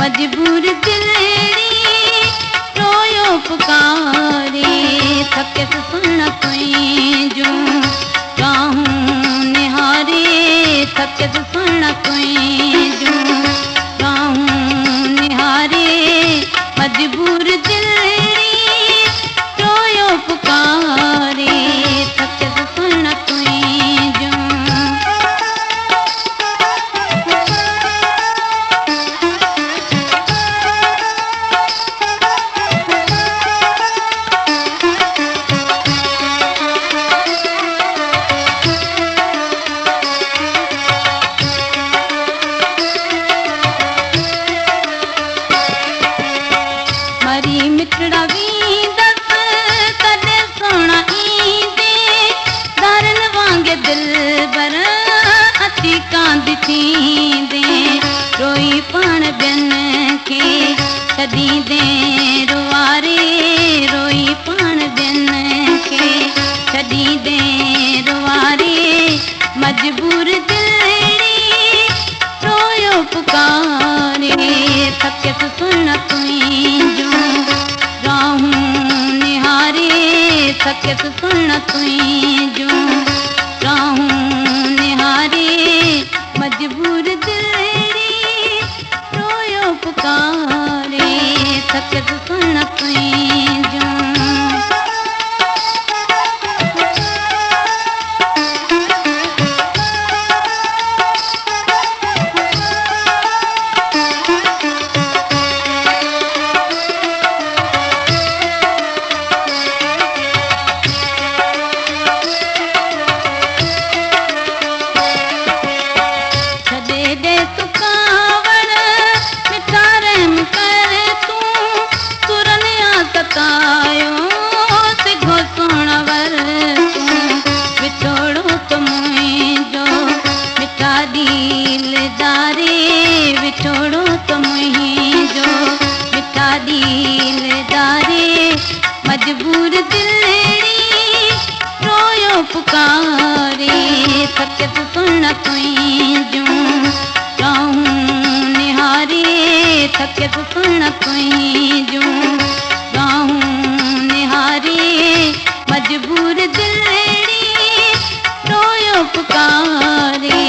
मजबूर दिलड़ी रोयो पुकारे थके सुन तुई जो राहूं निहारे थके सुन तुई जो राहूं निहारे मजबूर दिलड़ी रोयो पुकारे थके सुन तुई जो मरी मिटड़ा वींदस कदे सोना ईंदे दारन वांगे दिल बर अती कांद थींदे रोई पाण बिन के छदी दे रुवारे रोई पाण बिन के छदी दे रुवारे मजबूर दिलड़ी रोयो पुकारे थके सुन तुई जो राहूं निहारे थके सुन तुई जो राहूं निहारे मजबूर दिलड़ी रोयो पुकारे थके सुन तुई जो विछोड़ो तो मुझो मिठा दिल दारे मजबूर दिलड़ी रोयो पुकारे थके सुन तुई जो राहूं निहारे थके सुन तुई जो राहूं निहारे मजबूर दिलड़ी रोयो पुकारे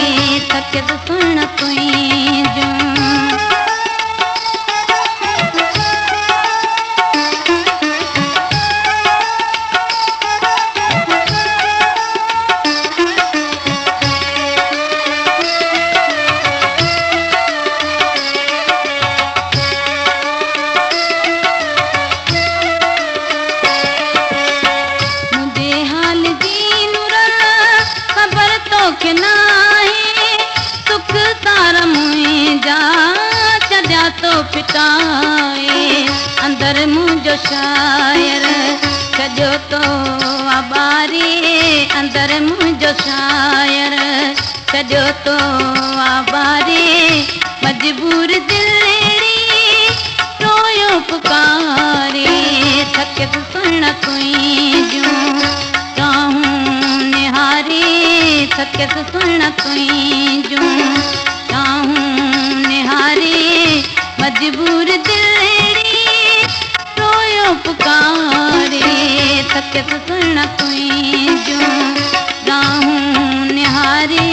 थके सुन तुई जो के नाहे सुख तार मुझा चढ़ा तो पिटाए अंदर मुझो शायर सजो तो आबारी अंदर मुझो शायर सजो तो आबारी मजबूर दिलड़ी रोयो पुकारे थके सुन तुई जो राहूं निहारे थके सुन तुई जो राहूं निहारे मजबूर दिलड़ी रोयो पुकारे थके सुन तुई जो राहूं निहारे